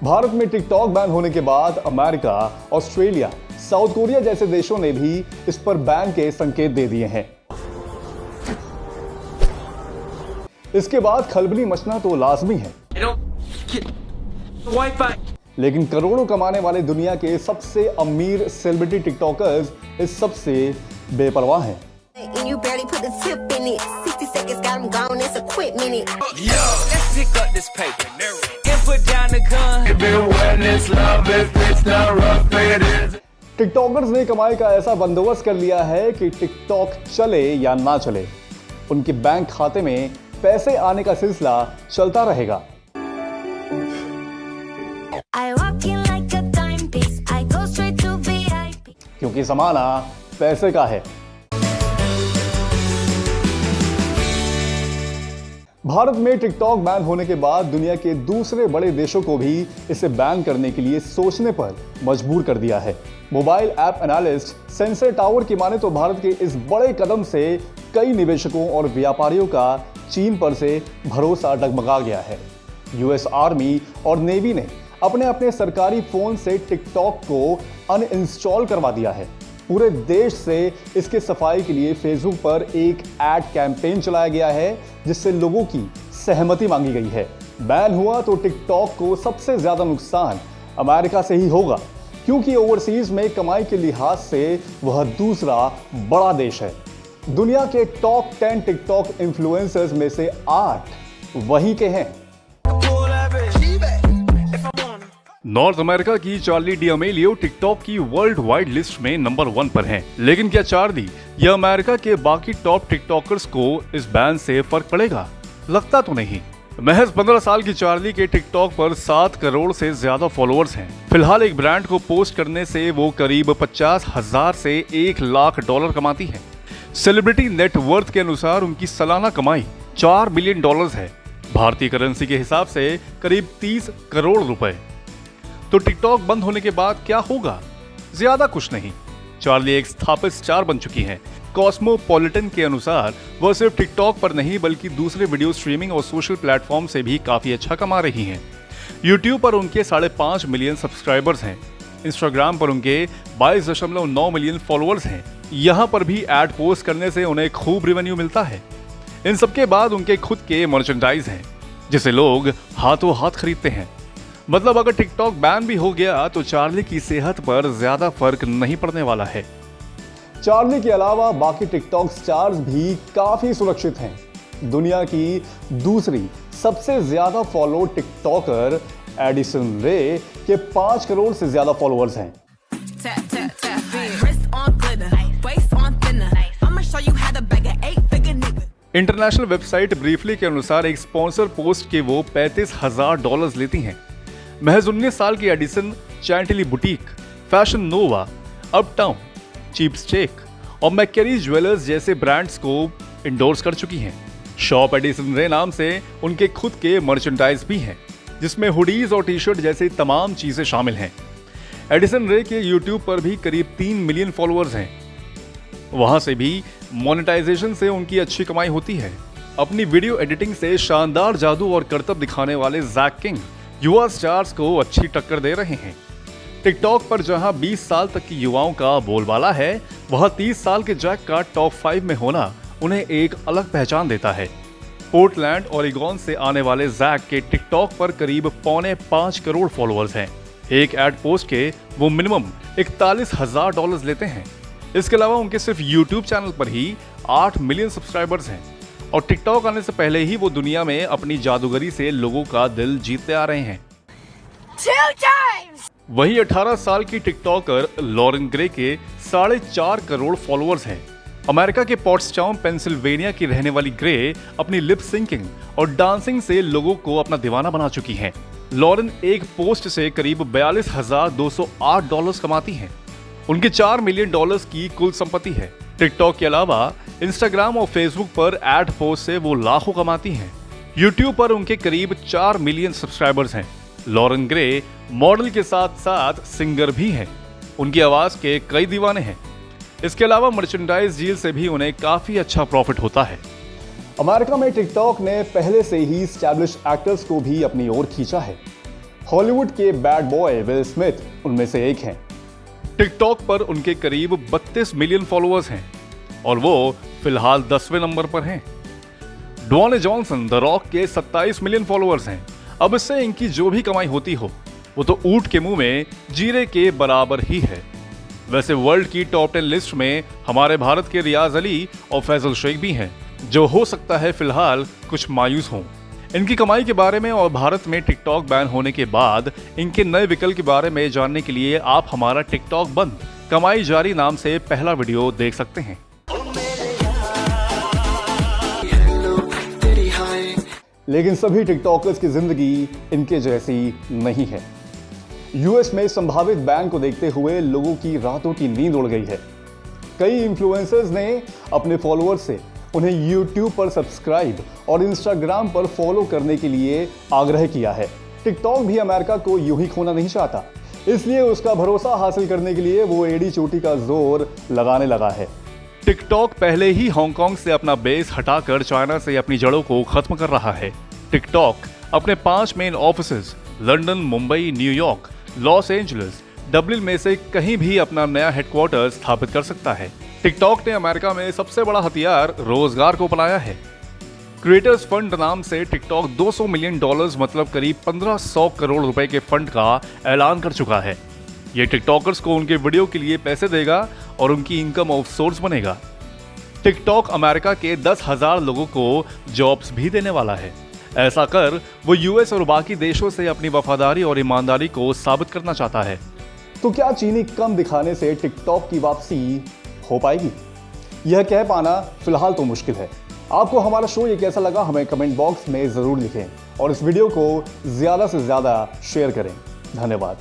भारत में TikTok ban होने के बाद अमेरिका, ऑस्ट्रेलिया, साउथ कोरिया जैसे देशों ने भी इस पर बैन के संकेत दे दिए हैं। इसके बाद खलबली मचना तो लाजमी है, लेकिन करोड़ों कमाने वाले दुनिया के सबसे अमीर सेलिब्रिटी टिकटॉकर्स इस सबसे बेपरवाह हैं। टिकटॉकर्स ने कमाई का ऐसा बंदोबस्त कर लिया है कि टिकटॉक चले या ना चले, उनके बैंक खाते में पैसे आने का सिलसिला चलता रहेगा। क्योंकि ज़माना पैसे का है। भारत में टिकटॉक बैन होने के बाद दुनिया के दूसरे बड़े देशों को भी इसे बैन करने के लिए सोचने पर मजबूर कर दिया है। Mobile app analyst sensor tower की माने तो भारत के इस बड़े कदम से कई निवेशकों और व्यापारियों का चीन पर से भरोसा डगमगा गया है। यूएस आर्मी और नेवी ने अपने अपने सरकारी फोन से टिकटॉक को अनइंस्टॉल करवा दिया है। पूरे देश से इसके सफाई के लिए फेसबुक पर एक एड कैंपेन चलाया गया है, जिससे लोगों की सहमति मांगी गई है। बैन हुआ तो टिकटॉक को सबसे ज्यादा नुकसान अमेरिका से ही होगा, क्योंकि ओवरसीज में कमाई के लिहाज से वह दूसरा बड़ा देश है। दुनिया के टॉप 10 टिकटॉक इन्फ्लुएंसर्स में से 8 वहीं के हैं। नॉर्थ अमेरिका की चार्ली डिएमेलियो टिकटॉक की वर्ल्ड वाइड लिस्ट में नंबर 1 पर हैं। लेकिन क्या चार्ली या अमेरिका के बाकी टॉप टिकटॉकर्स को इस बैन से फर्क पड़ेगा? लगता तो नहीं। महज 15 साल की चार्ली के टिकटॉक पर 7 करोड़ से ज्यादा फॉलोअर्स हैं। फिलहाल एक ब्रांड को पोस्ट करने से वो करीब 50,000 से $1,00,000 कमाती है। सेलिब्रिटी नेटवर्थ के अनुसार उनकी सालाना कमाई $4 मिलियन है, भारतीय करेंसी के हिसाब से करीब 30 करोड़ रुपए। तो टिकटॉक बंद होने के बाद क्या होगा? ज्यादा कुछ नहीं। चार्ली एक स्थापित स्टार बन चुकी हैं। कॉस्मोपॉलिटन के अनुसार वह सिर्फ टिकटॉक पर नहीं बल्कि दूसरे वीडियो स्ट्रीमिंग और सोशल प्लेटफॉर्म से भी काफी अच्छा कमा रही हैं। यूट्यूब पर उनके 5.5 मिलियन सब्सक्राइबर्स हैं। इंस्टाग्राम पर उनके 22.9 मिलियन फॉलोअर्स हैं। यहाँ पर भी एड पोस्ट करने से उन्हें खूब रेवेन्यू मिलता है। इन सबके बाद उनके खुद के मर्चेंडाइज हैं, जिसे लोग हाथों हाथ खरीदते हैं। मतलब अगर टिकटॉक बैन भी हो गया तो चार्ली की सेहत पर ज्यादा फर्क नहीं पड़ने वाला है। चार्ली के अलावा बाकी टिकटॉक स्टार्स भी काफी सुरक्षित हैं। दुनिया की दूसरी सबसे ज्यादा फॉलो टिकटॉकर एडिसन रे के 5 करोड़ से ज्यादा फॉलोअर्स हैं। इंटरनेशनल वेबसाइट ब्रीफली के अनुसार एक स्पॉन्सर पोस्ट के वो $35,000 लेती हैं। महज 19 साल की एडिसन चैंटिली बुटीक, फैशन नोवा, अपटाउन, चीपस्टेक और मैकेरी ज्वेलर्स जैसे ब्रांड्स को इंडोर्स कर चुकी हैं। शॉप एडिसन रे नाम से उनके खुद के मर्चेंडाइज भी हैं, जिसमें हुडीज और टी शर्ट जैसी तमाम चीजें शामिल हैं। एडिसन रे के यूट्यूब पर भी करीब 3 मिलियन फॉलोअर्स हैं। वहां से भी मोनेटाइजेशन से उनकी अच्छी कमाई होती है। अपनी वीडियो एडिटिंग से शानदार जादू और करतब दिखाने वाले जैक किंग युवा स्टार्स को अच्छी टक्कर दे रहे हैं। टिकटॉक पर जहां 20 साल तक की युवाओं का बोलबाला है, वहां 30 साल के जैक का टॉप 5 में होना उन्हें एक अलग पहचान देता है। पोर्टलैंड ओरेगॉन से आने वाले जैक के टिकटॉक पर करीब 5.25 करोड़ फॉलोअर्स हैं। एक एड पोस्ट के वो मिनिमम $41,000 लेते हैं। इसके अलावा उनके सिर्फ यूट्यूब चैनल पर ही 8 मिलियन सब्सक्राइबर्स हैं और टिकटॉक आने से पहले ही वो दुनिया में अपनी जादूगरी से लोगों का दिल जीतते आ रहे हैं। वही 18 साल की टिकटॉकर लॉरेन ग्रे के 4.5 करोड़ फॉलोअर्स हैं। अमेरिका के पॉट्सटाउन पेंसिल्वेनिया की रहने वाली ग्रे अपनी लिप सिंकिंग और डांसिंग से लोगों को अपना दीवाना बना चुकी हैं। लॉरेन एक पोस्ट से करीब $42,208 कमाती हैं। उनके $4 मिलियन की कुल संपत्ति है। टिकटॉक के अलावा इंस्टाग्राम और फेसबुक पर एड पोस्ट से वो लाखों कमाती हैं। यूट्यूब पर उनके करीब 4 मिलियन सब्सक्राइबर्स हैं। लॉरेन ग्रे मॉडल के साथ साथ सिंगर भी हैं। उनकी आवाज के कई दीवाने हैं। इसके अलावा मर्चेंडाइज डील से भी उन्हें काफी अच्छा प्रॉफिट होता है। अमेरिका में टिकटॉक ने पहले से ही एस्टैब्लिश एक्टर्स को भी अपनी ओर खींचा है। हॉलीवुड के बैड बॉय विल स्मिथ उनमें से एक हैं। टिकटॉक पर उनके करीब 32 मिलियन फॉलोअर्स हैं और वो फिलहाल 10वें नंबर पर हैं। ड्वेन जॉनसन द रॉक के 27 मिलियन फॉलोअर्स हैं। अब इससे इनकी जो भी कमाई होती हो वो तो ऊंट के मुंह में जीरे के बराबर ही है। वैसे वर्ल्ड की टॉप 10 लिस्ट में हमारे भारत के रियाज अली और फैजल शेख भी हैं, जो हो सकता है फिलहाल कुछ मायूस हों। इनकी कमाई के बारे में और भारत में टिकटॉक बैन होने के बाद इनके नए विकल्प के बारे में जानने के लिए आप हमारा टिकटॉक बंद कमाई जारी नाम से पहला वीडियो देख सकते हैं। लेकिन सभी टिकटॉकर्स की जिंदगी इनके जैसी नहीं है। यूएस में संभावित बैन को देखते हुए लोगों की रातों की नींद उड़ गई है। कई इन्फ्लुएंसर्स ने अपने फॉलोअर्स से उन्हें यूट्यूब पर सब्सक्राइब और इंस्टाग्राम पर फॉलो करने के लिए आग्रह किया है। टिकटॉक भी अमेरिका को यूं ही खोना नहीं चाहता, इसलिए उसका भरोसा हासिल करने के लिए वो एड़ी चोटी का जोर लगाने लगा है। टिकटॉक पहले ही हांगकांग से अपना बेस हटाकर चाइना से अपनी जड़ों को खत्म कर रहा है। टिकटॉक अपने 5 main offices London, Mumbai, New York, Los Angeles, Dublin में से कहीं भी अपना नया हेडक्वार्टर स्थापित कर सकता है। टिकटॉक ने अमेरिका में सबसे बड़ा हथियार रोजगार को अपनाया है। क्रिएटर्स फंड नाम से टिकटॉक $200 मिलियन मतलब करीब 1500 करोड़ रुपए के फंड का ऐलान कर चुका है। ये टिकटॉकर्स को उनके वीडियो के लिए पैसे देगा और उनकी इनकम ऑफ सोर्स बनेगा। टिकटॉक अमेरिका के 10,000 लोगों को जॉब्स भी देने वाला है। ऐसा कर वो यूएस और बाकी देशों से अपनी वफादारी और ईमानदारी को साबित करना चाहता है। तो क्या चीनी कम दिखाने से टिकटॉक की वापसी हो पाएगी? यह कह पाना फिलहाल तो मुश्किल है। आपको हमारा शो ये कैसा लगा हमें कमेंट बॉक्स में जरूर लिखें और इस वीडियो को ज्यादा से ज्यादा शेयर करें। धन्यवाद।